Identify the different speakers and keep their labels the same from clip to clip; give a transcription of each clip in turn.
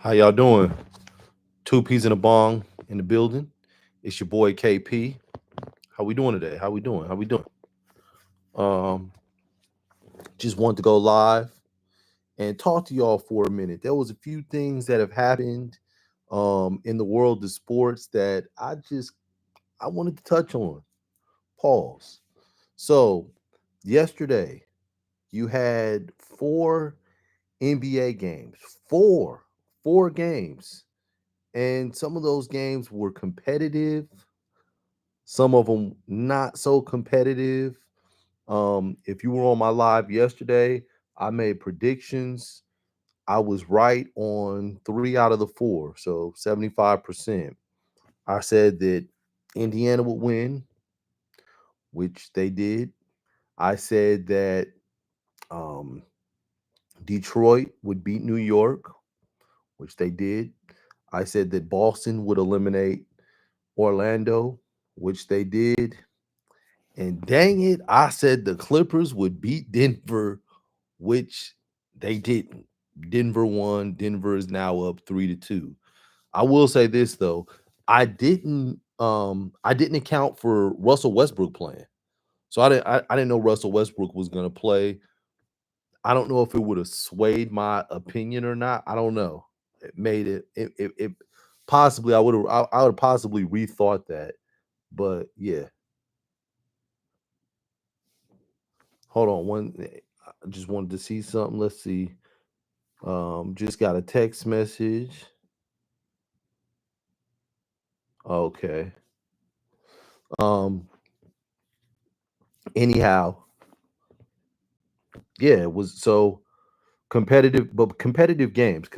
Speaker 1: How y'all doing? Two peas in a bong in the building. It's your boy KP. How we doing today? How we doing? How we doing? Um, just wanted to go live and talk to y'all for a minute. There was a few things that have happened in the world of sports that I wanted to touch on. Pause. So yesterday you had four NBA games. Four games. And some of those games were competitive, some of them not so competitive. If you were on my live yesterday, I made predictions. I was right on three out of the four, so 75%. I said that Indiana would win, which they did. I said that um, Detroit would beat New York, which they did. I said that Boston would eliminate Orlando, which they did. And dang it, I said the Clippers would beat Denver, which they didn't. Denver won. Denver is now up 3-2. I will say this though. I didn't account for Russell Westbrook playing. So I didn't know Russell Westbrook was gonna play. I don't know if it would have swayed my opinion or not. I don't know. It made it possibly I would have possibly rethought that. But yeah, hold on one. I just wanted to see something. Let's see. Just got a text message. Okay. Um, anyhow, yeah, it was so competitive, but competitive games.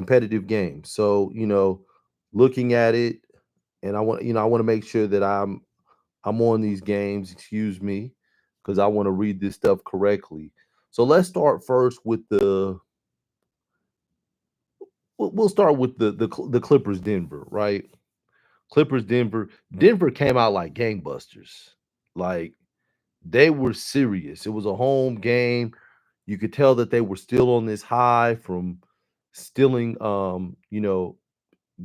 Speaker 1: So, looking at it, and I want to make sure that I'm on these games, excuse me, because I want to read this stuff correctly. So let's start first with we'll start with the Clippers Denver, right? Clippers Denver. Denver came out like gangbusters. Like they were serious. It was a home game. You could tell that they were still on this high from stealing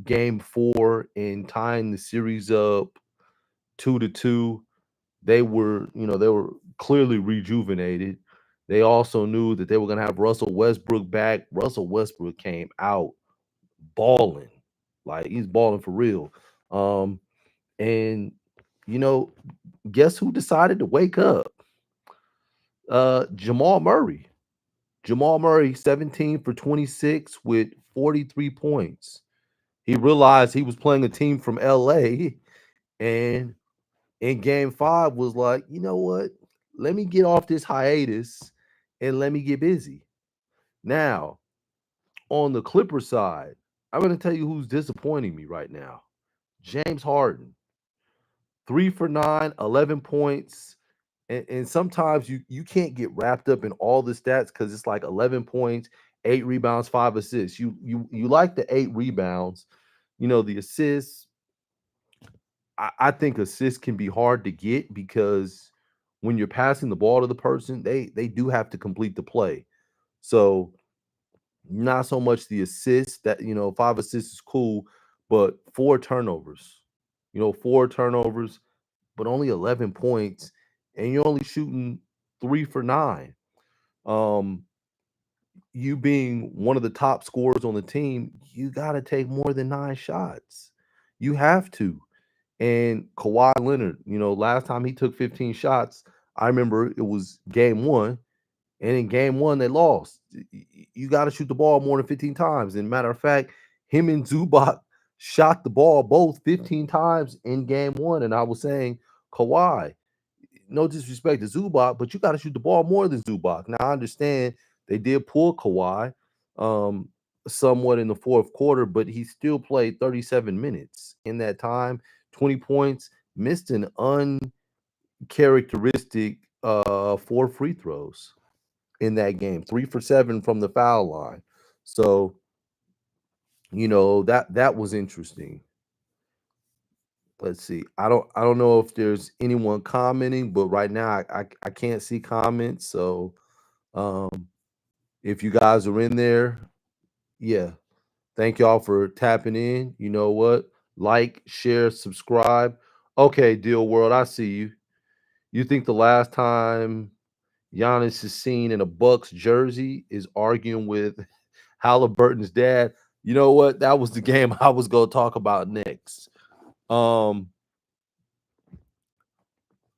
Speaker 1: game 4 and tying the series up 2-2. They were clearly rejuvenated. They also knew that they were going to have Russell Westbrook back. Russell Westbrook came out balling. Like he's balling for real. Um and you know, guess who decided to wake up? Jamal Murray. Jamal Murray 17 for 26 with 43 points. He realized he was playing a team from LA and in game 5 was like, "You know what? Let me get off this hiatus and let me get busy." Now, on the Clipper side, I'm going to tell you who's disappointing me right now. James Harden. 3 for 9, 11 points. And sometimes you can't get wrapped up in all the stats because it's like 11 points, 8 rebounds, 5 assists. You like the 8 rebounds, the assists. I think assists can be hard to get because when you're passing the ball to the person, they do have to complete the play. So not so much the assists that 5 assists is cool, but 4 turnovers. 4 turnovers, but only 11 points, and you're only shooting 3 for 9. Um, you being one of the top scorers on the team, you got to take more than 9 shots. You have to. And Kawhi Leonard, last time he took 15 shots, I remember it was game 1, and in game 1 they lost. You got to shoot the ball more than 15 times. And matter of fact, him and Zubac shot the ball both 15 times in game 1, and I was saying, Kawhi, no disrespect to Zubac, but you got to shoot the ball more than Zubac. Now I understand they did pull Kawhi um, somewhat in the fourth quarter, but he still played 37 minutes in that time, 20 points, missed an uncharacteristic 4 free throws in that game, 3 for 7 from the foul line. So that was interesting. Let's see. I don't know if there's anyone commenting, but right now I can't see comments. So um if you guys are in there, yeah. Thank y'all for tapping in. You know what? Like, share, subscribe. Okay, Deal World, I see you. You think the last time Giannis is seen in a Bucks jersey is arguing with Halliburton's dad? You know what? That was the game I was going to talk about next. Um,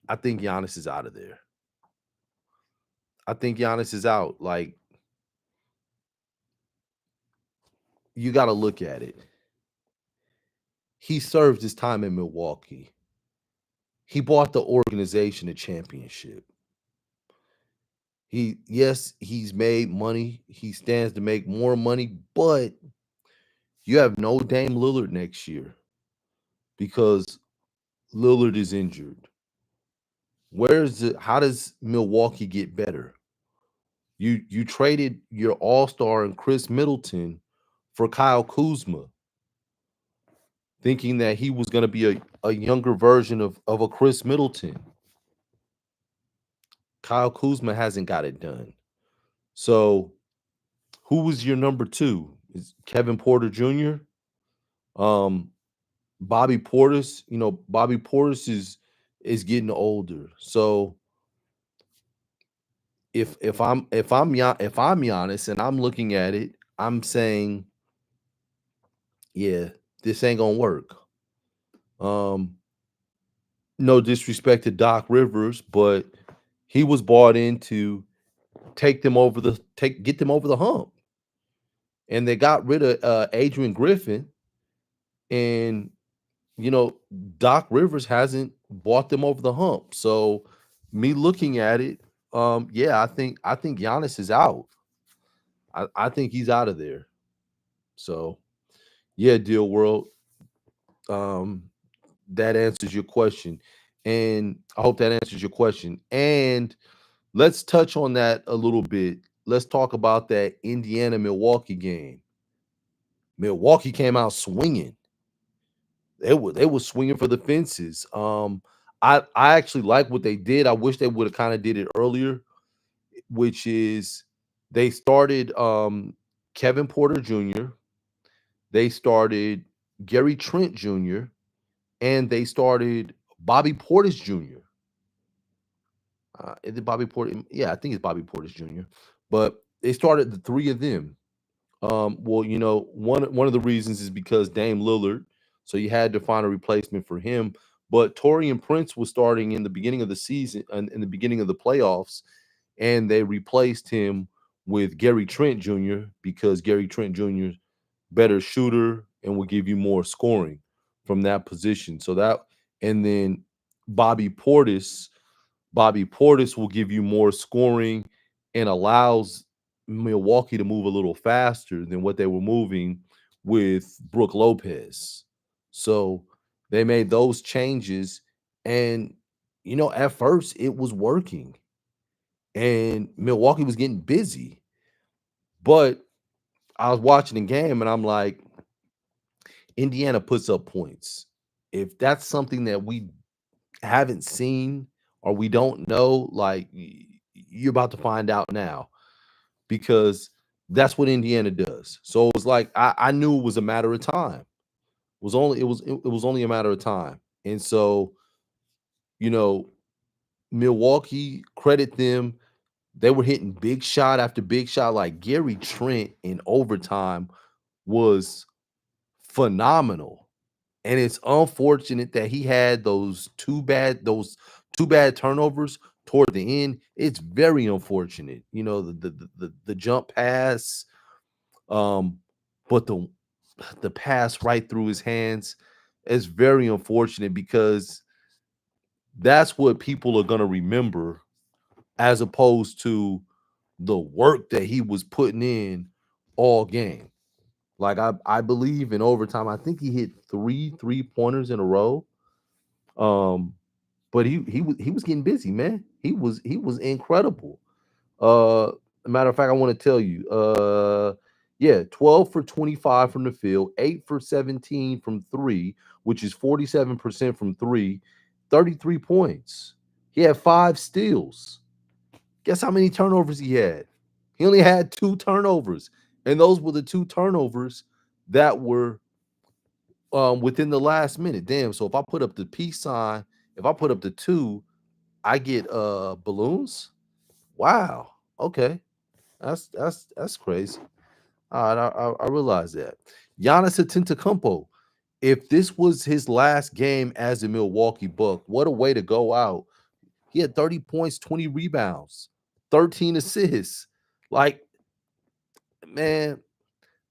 Speaker 1: I think Giannis is out of there. I think Giannis is out. Like, you got to look at it. He served his time in Milwaukee. He bought the organization a championship. Yes, he's made money. He stands to make more money, but you have no Dame Lillard next year because Lillard is injured. How does Milwaukee get better? You traded your all-star and Chris Middleton for Kyle Kuzma, thinking that he was going to be a younger version of a Chris Middleton. Kyle Kuzma hasn't got it done. So who was your number two? Is Kevin Porter Jr.? Um, Bobby Portis, Bobby Portis is getting older. So if I'm Giannis and I'm looking at it, I'm saying, yeah, this ain't gonna work. Um, no disrespect to Doc Rivers, but he was brought in to get them over the hump. And they got rid of Adrian Griffin, and you know, Doc Rivers hasn't brought them over the hump. So me looking at it, yeah, I think Giannis is out. I think he's out of there. So yeah, Deal World. Um, that answers your question. And I hope that answers your question. And let's touch on that a little bit. Let's talk about that Indiana Milwaukee game. Milwaukee came out swinging. They were swinging for the fences. I actually like what they did. I wish they would have kind of did it earlier, which is they started Kevin Porter Jr., they started Gary Trent Jr., and they started Bobby Portis Jr. Is it Bobby Portis? Yeah, I think it's Bobby Portis Jr. But they started the three of them. Well, one of the reasons is because Dame Lillard, so you had to find a replacement for him. But Torian Prince was starting in the beginning of the season, in the beginning of the playoffs, and they replaced him with Gary Trent Jr. because Gary Trent Jr. better shooter and will give you more scoring from that position. And then Bobby Portis, Bobby Portis will give you more scoring and allows Milwaukee to move a little faster than what they were moving with Brook Lopez. So they made those changes, and at first it was working and Milwaukee was getting busy. But I was watching the game and I'm like, Indiana puts up points. If that's something that we haven't seen or we don't know, like you're about to find out now because that's what Indiana does. So it was like I knew it was a matter of time. It was only a matter of time. And so, you know, Milwaukee, credit them. They were hitting big shot after big shot. Like Gary Trent in overtime was phenomenal. And it's unfortunate that he had those two bad turnovers toward the end. It's very unfortunate. The jump pass, um, but the pass right through his hands is very unfortunate because that's what people are gonna remember as opposed to the work that he was putting in all game. Like I believe in overtime, I think he hit 3 3-pointers in a row. Um, but he was getting busy, man. He was incredible. Matter of fact, I want to tell you, yeah, 12 for 25 from the field, 8 for 17 from three, which is 47% from three, 33 points. He had 5 steals. Guess how many turnovers he had? He only had 2 turnovers, and those were the 2 turnovers that were within the last minute. Damn. So if I put up the peace sign, if I put up the 2, I get balloons. Wow. Okay. That's crazy. All right, I realize that. Giannis Antetokounmpo, if this was his last game as a Milwaukee Buck, what a way to go out. He had 30 points, 20 rebounds, 13 assists. Like, man,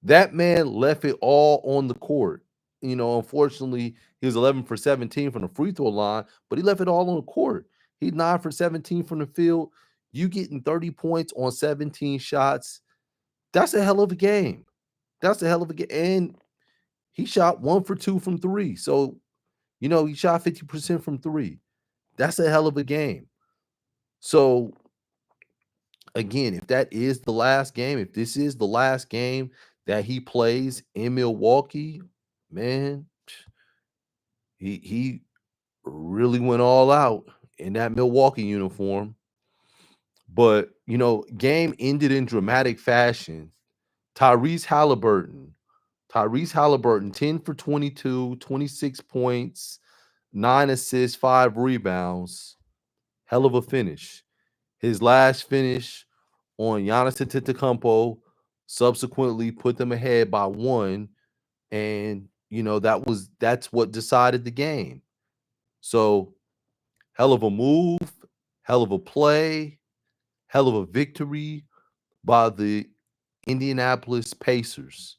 Speaker 1: that man left it all on the court. Unfortunately, he was 11 for 17 from the free throw line, but he left it all on the court. He 9 for 17 from the field. You getting 30 points on 17 shots. That's a hell of a game. That's a hell of a game. And he shot 1 for 2 from 3. So, he shot 50% from 3. That's a hell of a game. So, again, if that is the last game, if this is the last game that he plays in Milwaukee, man, he really went all out in that Milwaukee uniform. But, game ended in dramatic fashion. Tyrese Halliburton, 10 for 22, 26 points, 9 assists, 5 rebounds. Hell of a finish. His last finish on Giannis Antetokounmpo subsequently put them ahead by 1, and that's what decided the game. So, hell of a move, hell of a play, hell of a victory by the Indianapolis Pacers.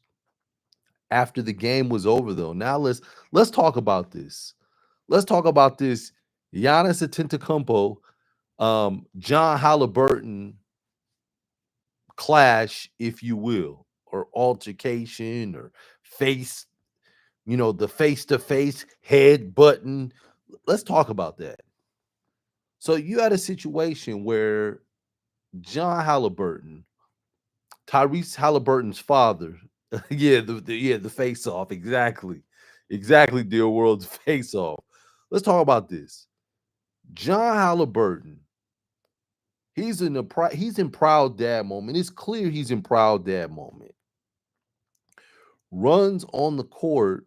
Speaker 1: After the game was over, though, now let's talk about this. Let's talk about this Giannis Antetokounmpo, John Halliburton clash, if you will, or altercation, or face, the face-to-face head button. Let's talk about that. So you had a situation where John Halliburton, Tyrese Halliburton's father, the face-off, exactly, dear world's face-off. Let's talk about this. John Halliburton, he's in proud dad moment. It's clear he's in proud dad moment. Runs on the court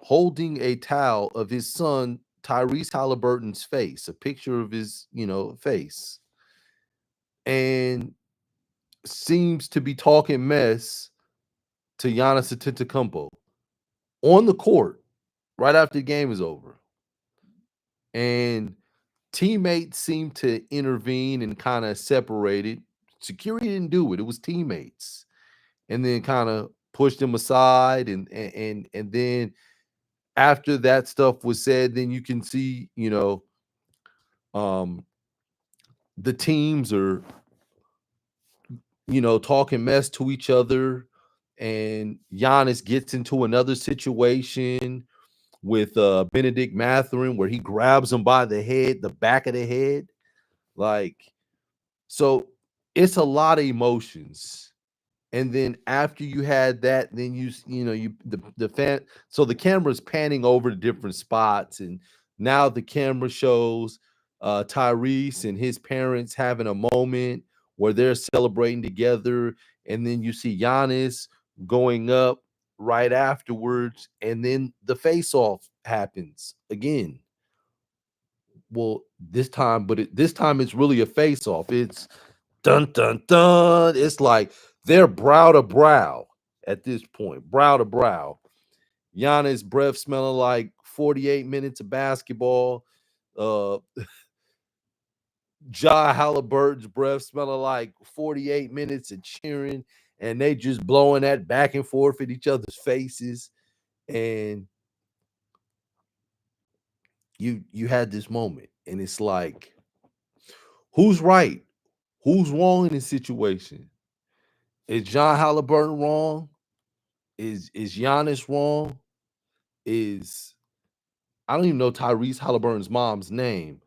Speaker 1: holding a towel of his son Tyrese Halliburton's face, a picture of his, face, and seems to be talking mess to Giannis Antetokounmpo on the court right after the game is over. And teammates seem to intervene and kind of separate it. Security didn't do it. It was teammates. And then kind of pushed him aside. And then after that stuff was said, then you can see, the teams are, talking mess to each other. And Giannis gets into another situation with Benedict Mathurin where he grabs him by the head, the back of the head. So it's a lot of emotions. And then after you had that, then the fan, so the camera's panning over to different spots, and now the camera shows Tyrese and his parents having a moment where they're celebrating together, and then you see Giannis going up right afterwards, and then the face-off happens again. Well, this time it's really a face-off. It's dun dun dun. It's like they're brow to brow at this point, brow to brow. Giannis' breath smelling like 48 minutes of basketball. John Halliburton's breath smelling like 48 minutes of cheering, and they just blowing that back and forth at each other's faces. And you had this moment, and it's like, who's right? Who's wrong in this situation? Is John Halliburton wrong? Is Giannis wrong? I don't even know Tyrese Halliburton's mom's name,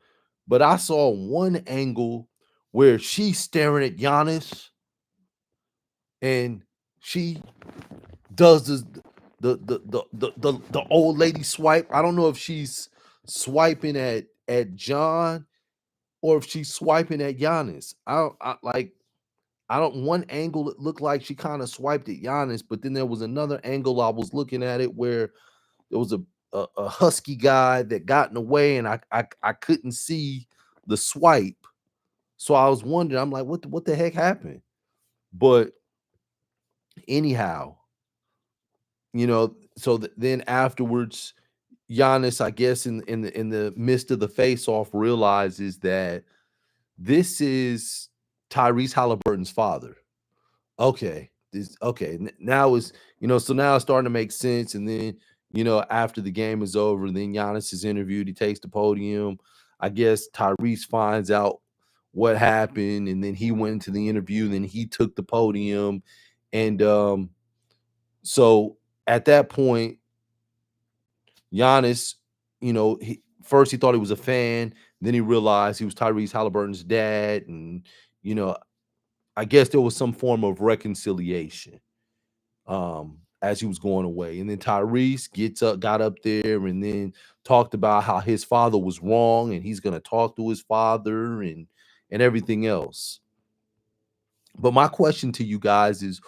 Speaker 1: but I saw one angle where she's staring at Giannis and she does this, the old lady swipe. I don't know if she's swiping at John or if she's swiping at Giannis. one angle it looked like she kind of swiped at Giannis, but then there was another angle I was looking at it where there was a husky guy that got in the way, and I couldn't see the swipe. So I was wondering, I'm like, what the heck happened? But anyhow, so then afterwards, Giannis, I guess in the midst of the face off, realizes that this is Tyrese Halliburton's father. Okay, now is so now it's starting to make sense. And then after the game is over, then Giannis is interviewed. He takes the podium. I guess Tyrese finds out what happened, and then he went into the interview. Then he took the podium, and so at that point, Giannis, first he thought he was a fan, then he realized he was Tyrese Halliburton's dad, and you know, I guess there was some form of reconciliation as he was going away. And then Tyrese got up there and then talked about how his father was wrong and he's gonna talk to his father and everything else. But my question to you guys is,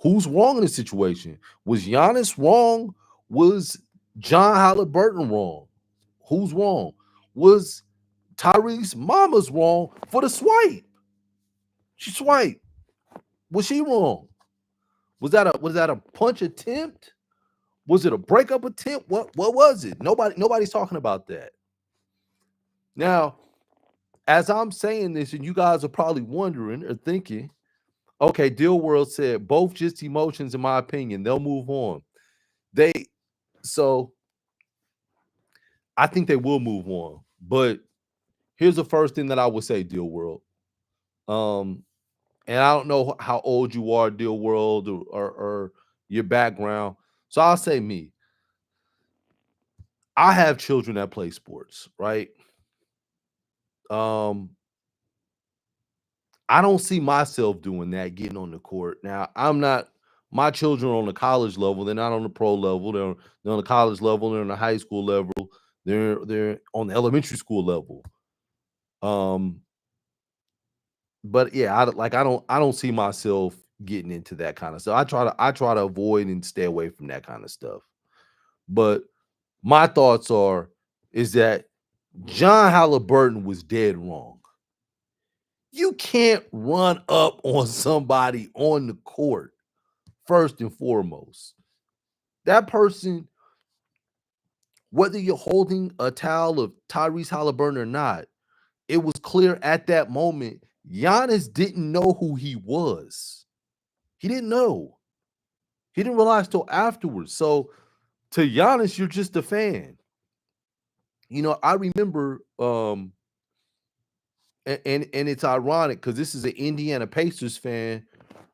Speaker 1: who's wrong in this situation? Was Giannis wrong? Was John Halliburton wrong? Who's wrong? Was Tyrese mama's wrong for the swipe? She swiped. Was she wrong? Was that a punch attempt? Was it a breakup attempt? What was it? Nobody's talking about that. Now, as I'm saying this, and you guys are probably wondering or thinking, okay, Deal World said both just emotions, in my opinion. They'll move on. So I think they will move on. But here's the first thing that I would say, Deal World. And I don't know how old you are, Deal World, or your background. So I'll say me. I have children that play sports, right? Um, I don't see myself doing that, getting on the court. Now, my children are on the college level, they're not on the pro level, they're on the college level, they're on the high school level, they're on the elementary school level. But yeah, I don't see myself getting into that kind of stuff. I try to avoid and stay away from that kind of stuff. But my thoughts is that John Halliburton was dead wrong. You can't run up on somebody on the court, first and foremost. That person, whether you're holding a towel of Tyrese Halliburton or not, it was clear at that moment Giannis didn't know who he was. He didn't know. He didn't realize till afterwards. So to Giannis, you're just a fan. I remember and it's ironic because this is an Indiana Pacers fan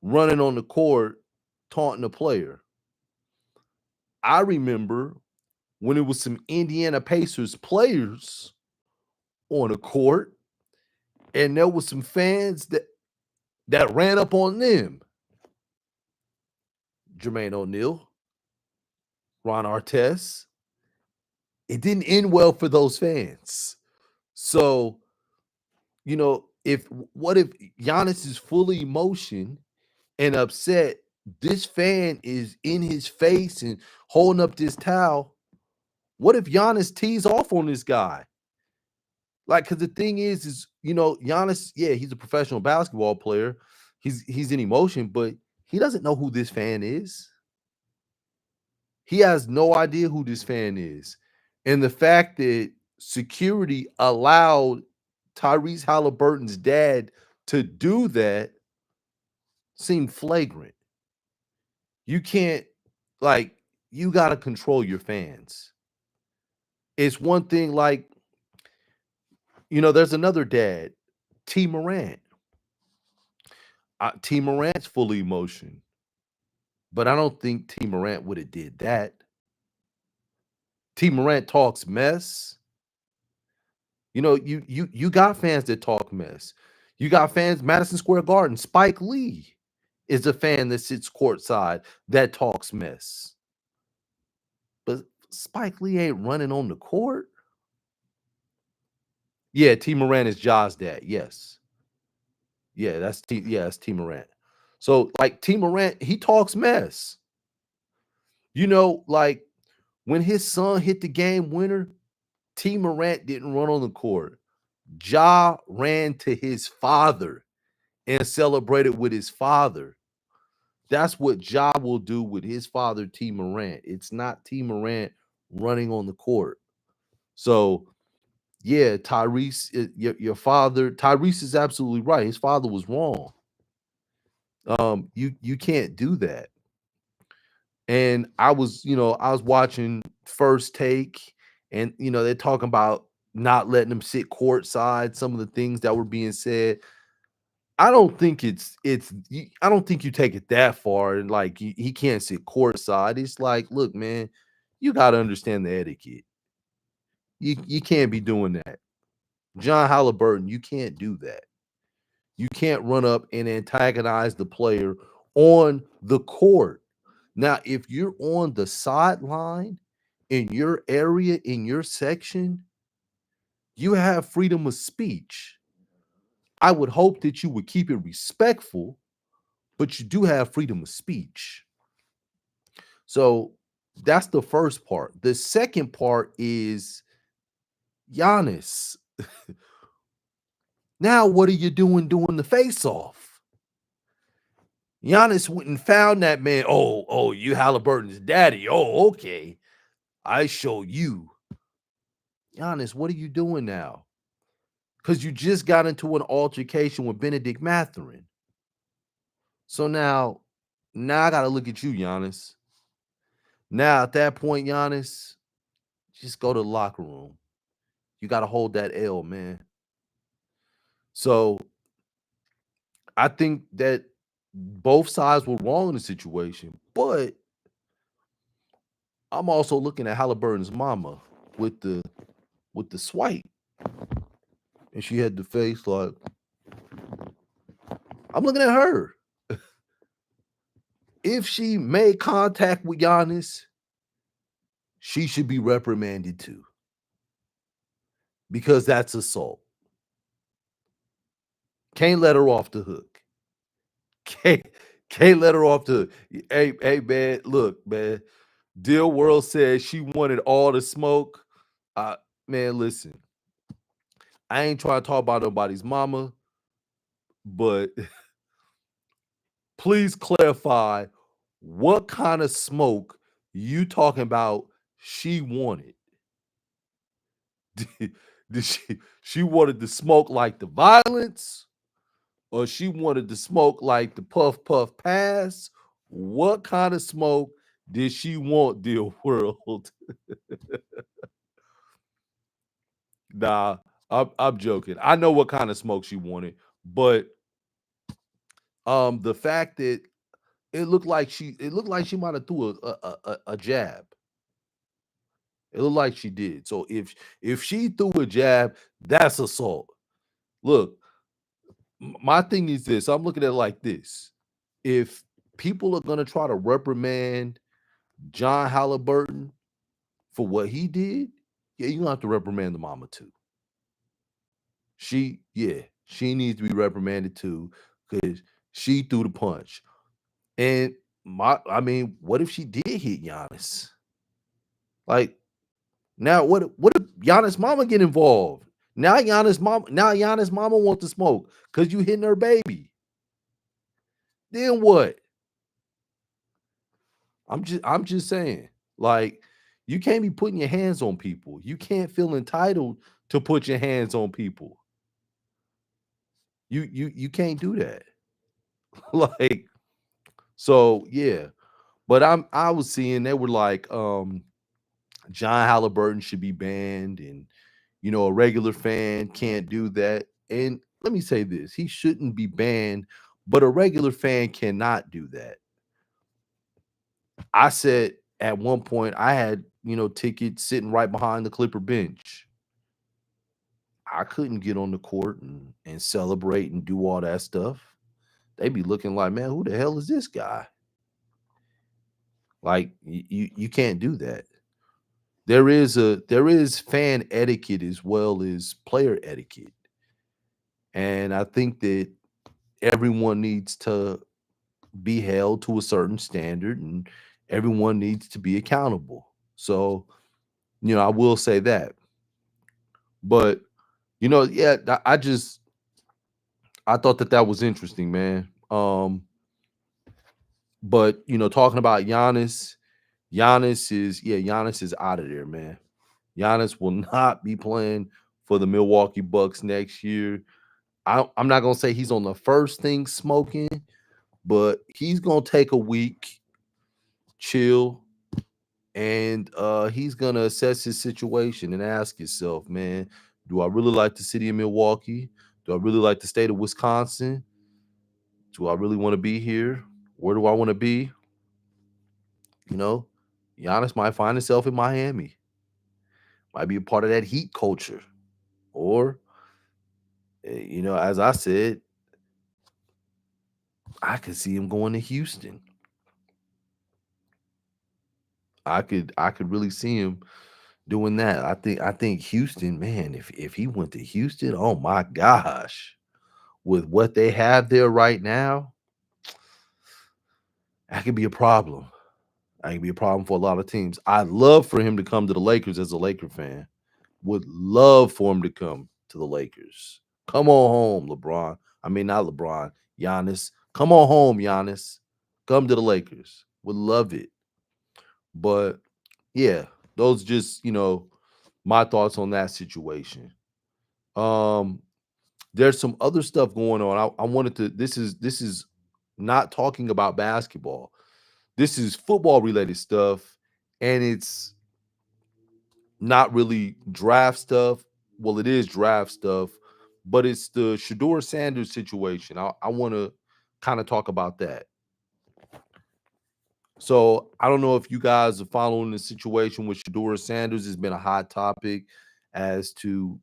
Speaker 1: running on the court taunting a player. I remember when it was some Indiana Pacers players on the court, and there was some fans that ran up on them. Jermaine O'Neal, Ron Artest. It didn't end well for those fans. So, what if Giannis is full of emotion and upset? This fan is in his face and holding up this towel. What if Giannis tees off on this guy? Like, because the thing is, Giannis, yeah, he's a professional basketball player. He's in emotion, but he doesn't know who this fan is. He has no idea who this fan is. And the fact that security allowed Tyrese Halliburton's dad to do that seemed flagrant. You can't, you got to control your fans. It's one thing, there's another dad, T. Morant. T. Morant's full of emotion, but I don't think T. Morant would have did that. T. Morant talks mess. You got fans that talk mess. You got fans, Madison Square Garden. Spike Lee is a fan that sits courtside that talks mess. But Spike Lee ain't running on the court. Yeah, T. Morant is Ja's dad. Yes. Yeah, that's T. Morant. So like T Morant, he talks mess. Like when his son hit the game winner, T Morant didn't run on the court. Ja ran to his father and celebrated with his father. That's what Ja will do with his father, T Morant. It's not T Morant running on the court. So yeah, Tyrese, your father, Tyrese is absolutely right. His father was wrong. You can't do that. And I was watching First Take, and they're talking about not letting him sit courtside. Some of the things that were being said. I don't think I don't think you take it that far, and like he can't sit courtside. It's like, look, man, you got to understand the etiquette. You can't be doing that. John Halliburton, you can't do that. You can't run up and antagonize the player on the court. Now, if you're on the sideline in your area, in your section, you have freedom of speech. I would hope that you would keep it respectful, but you do have freedom of speech. So that's the first part. The second part is Giannis. Now, what are you doing the face off? Giannis went and found that man. Oh, you Halliburton's daddy. Oh, okay. I show you. Giannis, what are you doing now? Because you just got into an altercation with Benedict Mathurin. So now I got to look at you, Giannis. Now, at that point, Giannis, just go to the locker room. You got to hold that L, man. So I think that both sides were wrong in the situation, but I'm also looking at Halliburton's mama with the swipe, and she had the face like, I'm looking at her. If she made contact with Giannis, she should be reprimanded too, because that's assault. Can't let her off the hook. Can't let her off the hook. Hey, man, look, man. Deal World said she wanted all the smoke. Man, listen. I ain't trying to talk about nobody's mama, but please clarify what kind of smoke you talking about she wanted. Did she wanted to smoke like the violence, or she wanted to smoke like the puff puff pass? What kind of smoke did she want, Deal World? Nah, I'm joking. I know what kind of smoke she wanted, but the fact that it looked like she might have threw a jab. It looked like she did. So if she threw a jab, that's assault. Look, my thing is this. I'm looking at it like this. If people are gonna try to reprimand John Halliburton for what he did, yeah, you're gonna have to reprimand the mama too. She needs to be reprimanded too, because she threw the punch. And I mean, what if she did hit Giannis? Like, now what if Giannis mama get involved? Now Giannis mama wants to smoke because you hitting her baby. Then what? I'm just saying, like, you can't be putting your hands on people. You can't feel entitled to put your hands on people. You can't do that. Like, so yeah. But I was seeing they were like, John Halliburton should be banned, and a regular fan can't do that. And let me say this: he shouldn't be banned, but a regular fan cannot do that. I said at one point I had tickets sitting right behind the Clipper bench. I couldn't get on the court and celebrate and do all that stuff. They'd be looking like, man, who the hell is this guy? Like, you can't do that. There is fan etiquette as well as player etiquette. And I think that everyone needs to be held to a certain standard, and everyone needs to be accountable. So, I will say that. But, yeah, I thought that was interesting, man. But talking about Giannis is out of there, man. Giannis will not be playing for the Milwaukee Bucks next year. I'm not gonna say he's on the first thing smoking, but he's gonna take a week, chill, and he's gonna assess his situation and ask himself, man, do I really like the city of Milwaukee? Do I really like the state of Wisconsin? Do I really want to be here? Where do I want to be? You know, Giannis might find himself in Miami, might be a part of that Heat culture, or as I said, I could see him going to Houston. I could really see him doing that. I think Houston, man, if he went to Houston, oh my gosh, with what they have there right now, that could be a problem. That could be a problem for a lot of teams. I'd love for him to come to the Lakers as a Laker fan. Would love for him to come to the Lakers. Come on home, LeBron. I mean, not LeBron, Giannis. Come on home, Giannis. Come to the Lakers. Would love it. But yeah, those just, my thoughts on that situation. Um, there's some other stuff going on. I wanted to this is not talking about basketball. This is football related stuff, and it's not really draft stuff. Well, it is draft stuff, but it's the Shador Sanders situation. I want to kind of talk about that. So I don't know if you guys are following the situation with Shador Sanders. It's been a hot topic as to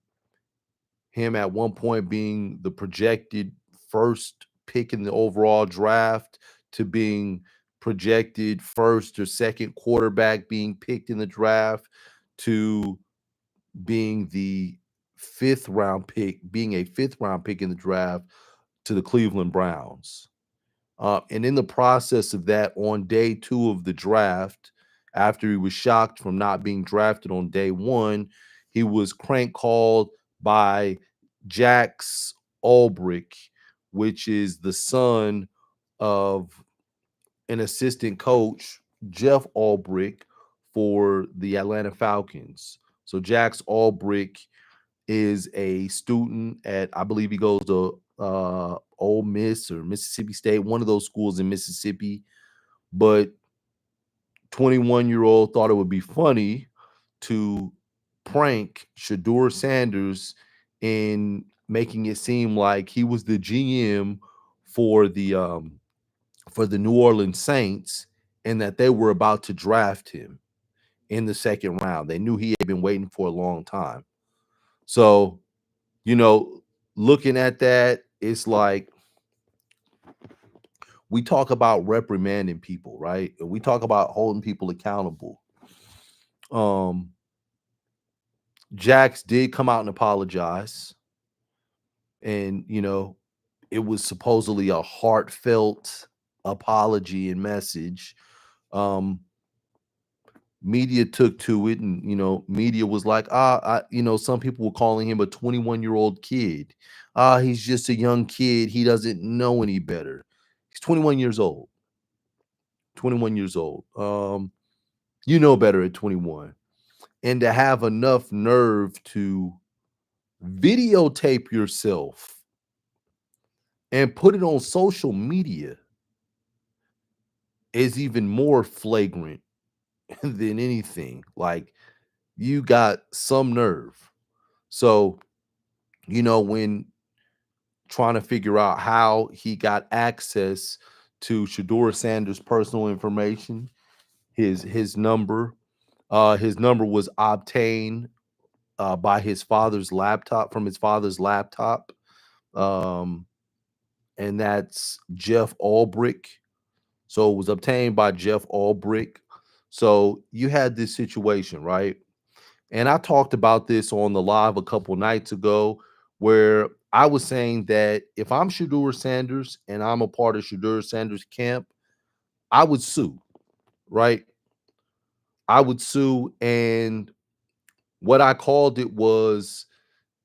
Speaker 1: him at one point being the projected first pick in the overall draft to being projected first or second quarterback being picked in the draft to being the being a fifth round pick in the draft to the Cleveland Browns. And in the process of that, on day 2 of the draft, after he was shocked from not being drafted on day 1, he was crank called by Jax Ulbrich, which is the son of an assistant coach, Jeff Ulbrich, for the Atlanta Falcons. So Jax Ulbrich is a student at, I believe he goes to Ole Miss or Mississippi State, one of those schools in Mississippi. But 21-year-old thought it would be funny to prank Shador Sanders in making it seem like he was the GM for the New Orleans Saints and that they were about to draft him in the second round. They knew he had been waiting for a long time. So, you know, looking at that, it's like we talk about reprimanding people, right? And we talk about holding people accountable. Um, Jax did come out and apologize. And, it was supposedly a heartfelt apology and message. Um, Media took to it, and media was like, some people were calling him a 21-year-old kid. He's just a young kid, he doesn't know any better. He's 21 years old. 21 years old. You know better at 21. And to have enough nerve to videotape yourself and put it on social media is even more flagrant than anything. Like, you got some nerve. So, when trying to figure out how he got access to Shador Sanders' personal information, his number, his number was obtained by his father's laptop, from his father's laptop. Um, and that's Jeff Ulbrich. So it was obtained by Jeff Ulbrich. So you had this situation, right? And I talked about this on the live a couple nights ago, where I was saying that if I'm Shedeur Sanders and I'm a part of Shedeur Sanders' camp, I would sue, right? I would sue. And what I called it was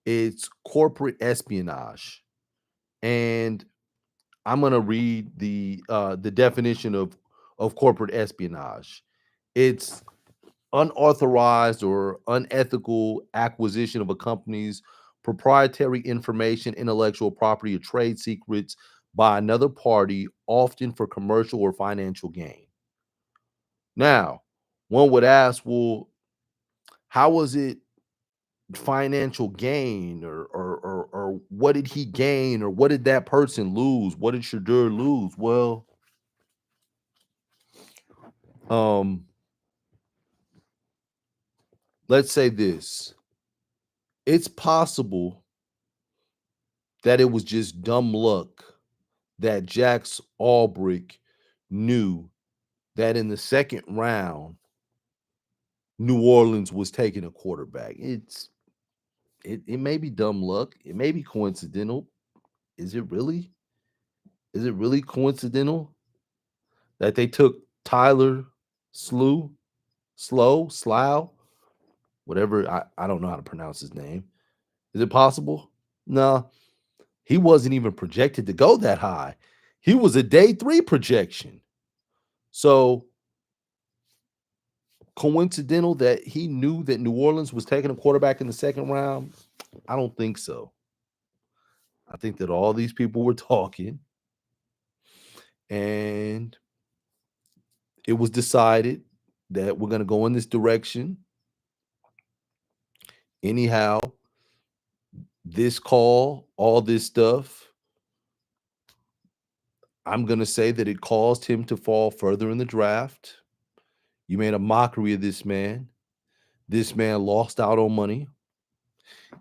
Speaker 1: it's corporate espionage. And I'm gonna read the definition of corporate espionage. It's unauthorized or unethical acquisition of a company's proprietary information, intellectual property, or trade secrets by another party, often for commercial or financial gain. Now, one would ask, well, how was it financial gain, or what did he gain, or what did that person lose? What did Shedeur lose? Well, um, let's say this. It's possible that it was just dumb luck that Jax Albrecht knew that in the second round, New Orleans was taking a quarterback. It may be dumb luck. It may be coincidental. Is it really? Is it really coincidental that they took Tyler Slow, whatever? I don't know how to pronounce his name. Is it possible? No, he wasn't even projected to go that high. He was a day 3 projection. So coincidental that he knew that New Orleans was taking a quarterback in the second round? I don't think so. I think that all these people were talking and it was decided that we're going to go in this direction. Anyhow, this call, all this stuff, I'm going to say that it caused him to fall further in the draft. You made a mockery of this man. This man lost out on money.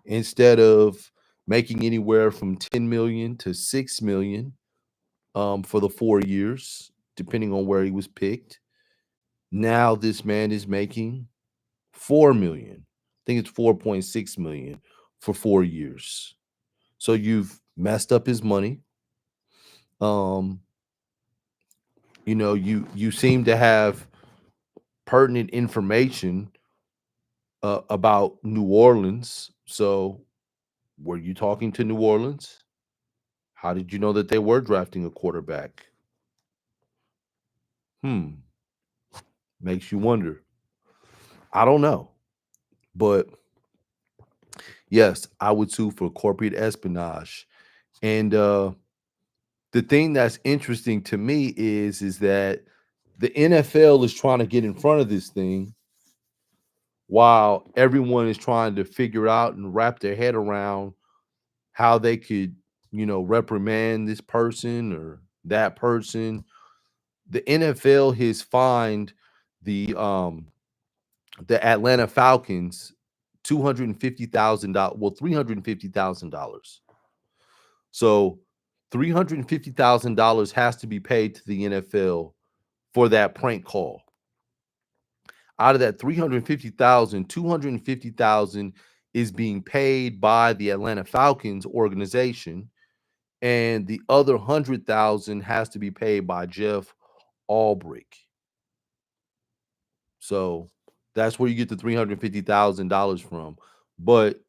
Speaker 1: Instead of making anywhere from 10 million to 6 million for the 4 years, depending on where he was picked, now this man is making 4 million. I think it's 4.6 million for 4 years. So you've messed up his money. Um, you seem to have pertinent information about New Orleans. So were you talking to New Orleans? How did you know that they were drafting a quarterback? Hmm. Makes you wonder. I don't know. But yes, I would sue for corporate espionage. And the thing that's interesting to me is that the NFL is trying to get in front of this thing while everyone is trying to figure out and wrap their head around how they could, reprimand this person or that person. The NFL has fined the Atlanta Falcons $250,000, well, $350,000. So $350,000 has to be paid to the NFL for that prank call. Out of that 350,000, 250,000 is being paid by the Atlanta Falcons organization, and the other 100,000 has to be paid by Jeff Albrecht. So that's where you get the $350,000 from. But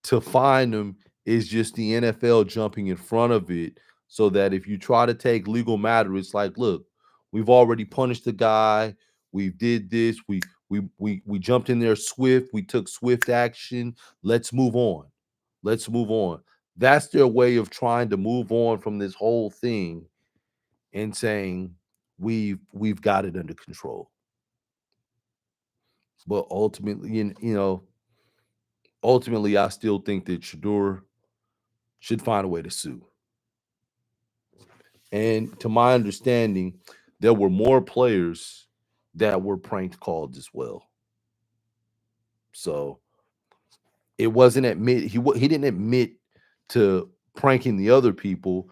Speaker 1: to find them is just the NFL jumping in front of it, so that if you try to take legal matter, it's like, look, we've already punished the guy. We did this. We jumped in there swift. We took swift action. Let's move on. Let's move on. That's their way of trying to move on from this whole thing and saying we've got it under control. But ultimately, ultimately, I still think that Shedeur should find a way to sue. And to my understanding, there were more players that were prank called as well. So it wasn't he didn't admit to pranking the other people.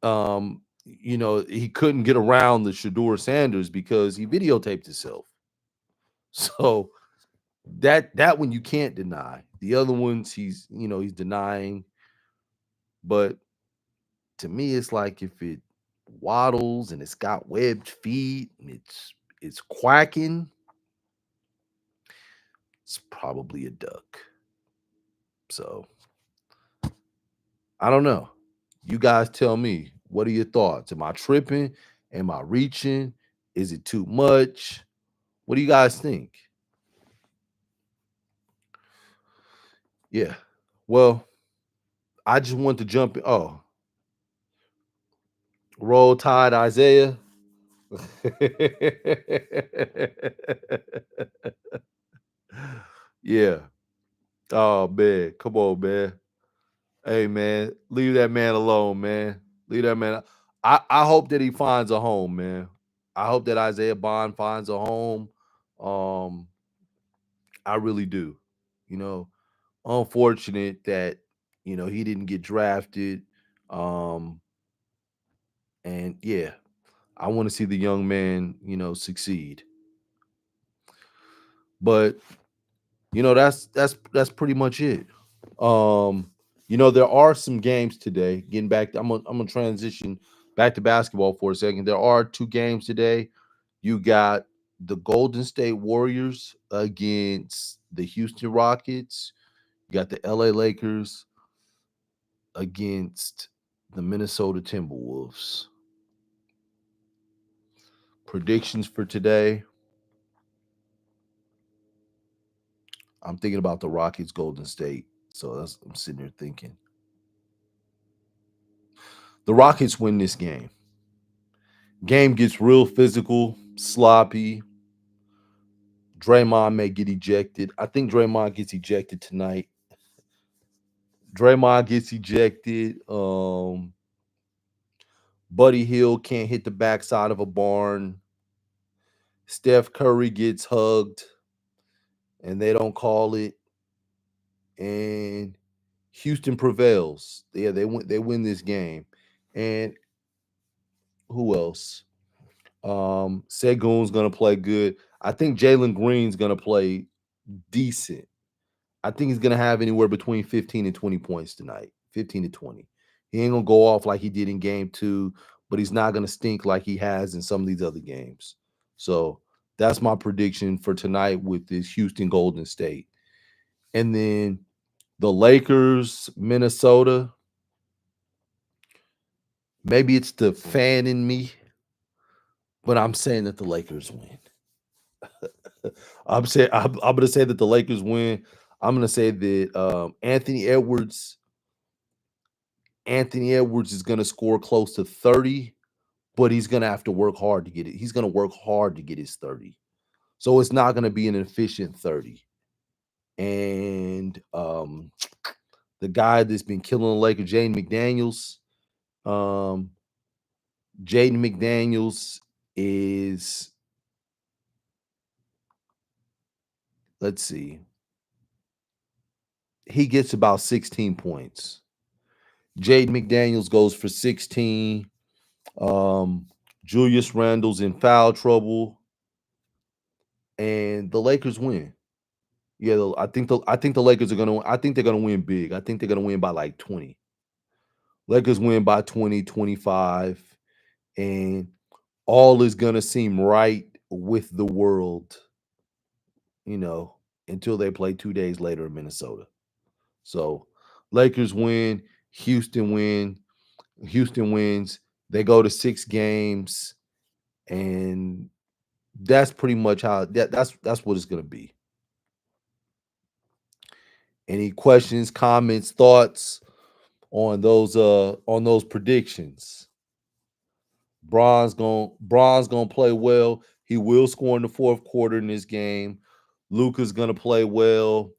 Speaker 1: He couldn't get around the Shedeur Sanders because he videotaped himself. So that one you can't deny. The other ones he's denying. But to me, it's like if it waddles and it's got webbed feet and it's quacking, it's probably a duck. So I don't know. You guys tell me. What are your thoughts? Am I tripping? Am I reaching? Is it too much? What do you guys think? Yeah. Well, I just want to jump in. Oh, roll tide, Isaiah. Yeah. Oh man, come on, man. Hey man, leave that man alone, man. Leave that man. I hope that he finds a home, man. I hope that Isaiah Bond finds a home. Um, I really do. You know, unfortunate that he didn't get drafted. Um, and yeah, I want to see the young man, succeed. But that's pretty much it. Um, there are some games today. Getting back, I'm gonna transition back to basketball for a second. There are two games today. You got the Golden State Warriors against the Houston Rockets. You got the LA Lakers against the Minnesota Timberwolves. Predictions for today. I'm thinking about the Rockets Golden State. So I'm sitting there thinking. The Rockets win this game. Game gets real physical, sloppy. Draymond may get ejected. I think Draymond gets ejected tonight. Draymond gets ejected. Buddy Hield can't hit the backside of a barn. Steph Curry gets hugged, and they don't call it. And Houston prevails. Yeah, they win this game. And who else? Segun's gonna play good. I think Jalen Green's gonna play decent. I think he's gonna have anywhere between 15 and 20 points tonight. 15 to 20. He ain't gonna go off like he did in game two, but he's not gonna stink like he has in some of these other games. So that's my prediction for tonight with this Houston Golden State. And then the Lakers, Minnesota. Maybe it's the fan in me, but I'm saying that the Lakers win. I'm gonna say that the Lakers win. I'm gonna say that Anthony Edwards is gonna score close to 30, but he's gonna have to work hard to get it. He's gonna work hard to get his 30. So it's not gonna be an efficient 30. And the guy that's been killing the Lakers, um, Jaden McDaniels is, let's see, he gets about 16 points. Jaden McDaniels goes for 16. Um, Julius Randle's in foul trouble, and the Lakers win. Yeah, I think the Lakers are gonna. I think they're gonna win big. I think they're gonna win by like 20. Lakers win by 20, 25, and all is gonna seem right with the world, you know, until they play 2 days later in Minnesota. So Lakers win, Houston win, Houston wins. They go to 6 games, and that's pretty much how that's what it's gonna be. Any questions, comments, thoughts on those predictions? Bron's gonna play well. He will score in the fourth quarter in this game. Luka's gonna play well.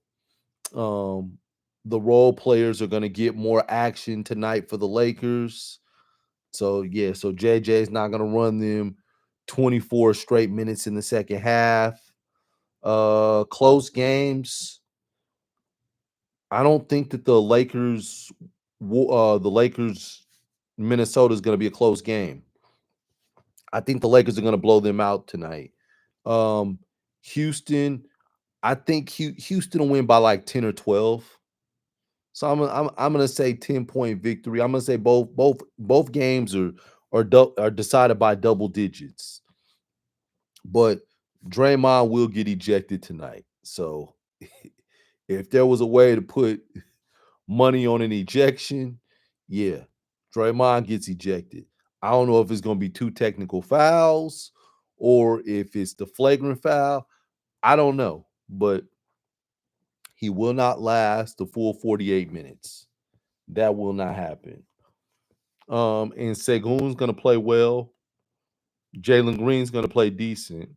Speaker 1: Um, the role players are gonna get more action tonight for the Lakers. So yeah, so JJ is not gonna run them 24 straight minutes in the second half. Close games. I don't think that the Lakers Minnesota is going to be a close game. I think the Lakers are going to blow them out tonight. Um, Houston, I think Houston will win by like 10 or 12. So I'm gonna say 10-point victory. I'm gonna say both games are decided by double digits. But Draymond will get ejected tonight. So if there was a way to put money on an ejection, yeah, Draymond gets ejected. I don't know if it's gonna be two technical fouls or if it's the flagrant foul. I don't know, but he will not last the full 48 minutes. That will not happen. And Segun's gonna play well. Jalen Green's gonna play decent.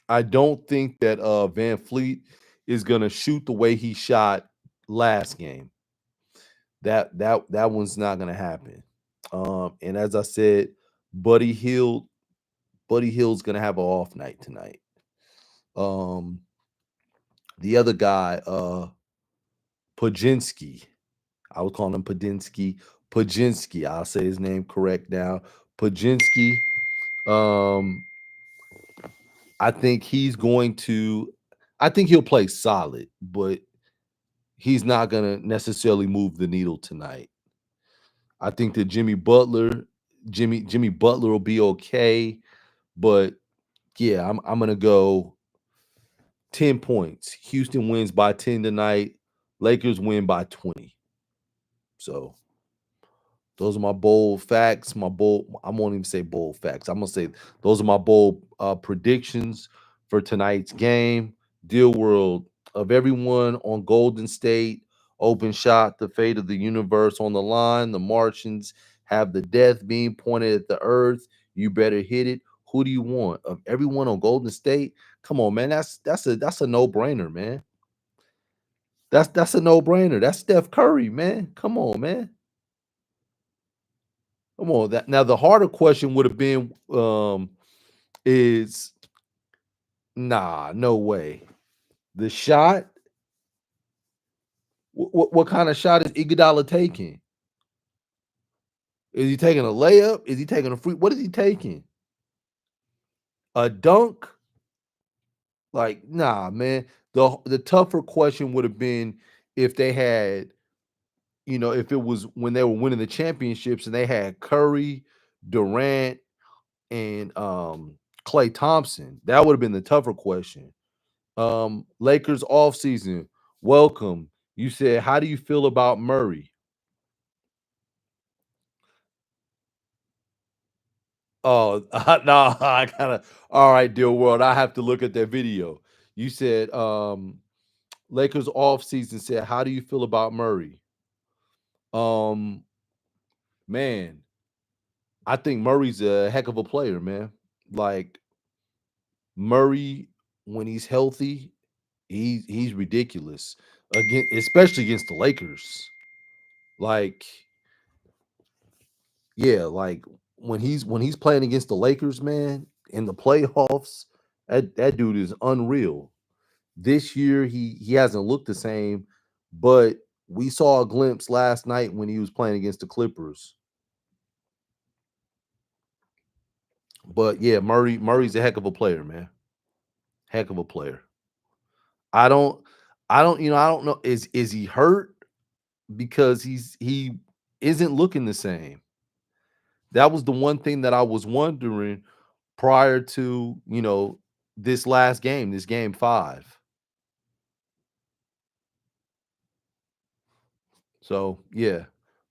Speaker 1: I don't think that Van Fleet is gonna shoot the way he shot last game. That one's not gonna happen. And as I said, Buddy Hield, Buddy Hield's gonna have an off night tonight. Um, the other guy, Pajinski, I would call him Padinsky. Pajinski, I'll say his name correct now. Pajinski. Um, I think he's going to. I think he'll play solid, but he's not gonna necessarily move the needle tonight. I think that Jimmy Butler will be okay, but yeah, I'm gonna go 10 points. Houston wins by 10 tonight. Lakers win by 20. So those are my bold facts. I won't even say bold facts. I'm gonna say those are my bold predictions for tonight's game. Deal world of everyone on Golden State, open shot, the fate of the universe on the line. The Martians have the death beam pointed at the earth. You better hit it. Who do you want? Of everyone on Golden State? Come on, man. That's a no-brainer, man. That's a no-brainer. That's Steph Curry, man. Come on, man. Come on. That now the harder question would have been is nah, no way. The shot, what kind of shot is Iguodala taking? Is he taking a layup? Is he taking a free? What is he taking? A dunk? Like, nah, man. The tougher question would have been if they had, if it was when they were winning the championships and they had Curry, Durant, and Clay Thompson. That would have been the tougher question. Lakers offseason. Welcome. You said, how do you feel about Murray? Oh, no, I gotta. All right, dear world. I have to look at that video. You said, Lakers offseason said, how do you feel about Murray? Um, man, I think Murray's a heck of a player, man. Like Murray, when he's healthy, he's ridiculous. Again, especially against the Lakers. Like, yeah, like when he's playing against the Lakers, man, in the playoffs, that dude is unreal. This year he hasn't looked the same, but we saw a glimpse last night when he was playing against the Clippers. But yeah, Murray's a heck of a player, man. Heck of a player. I don't I don't know is he hurt because he isn't looking the same. That was the one thing that I was wondering prior to, this last game, this game 5. So, yeah.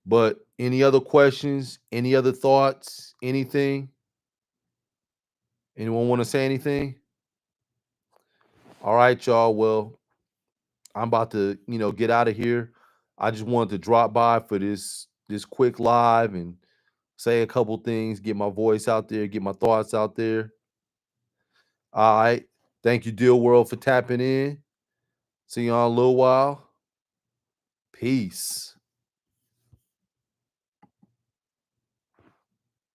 Speaker 1: But any other questions? Any other thoughts? Anything? Anyone want to say anything? All right, y'all. Well, I'm about to, get out of here. I just wanted to drop by for this quick live and say a couple things, get my voice out there, get my thoughts out there. All right. Thank you, Deal World, for tapping in. See y'all in a little while. Peace.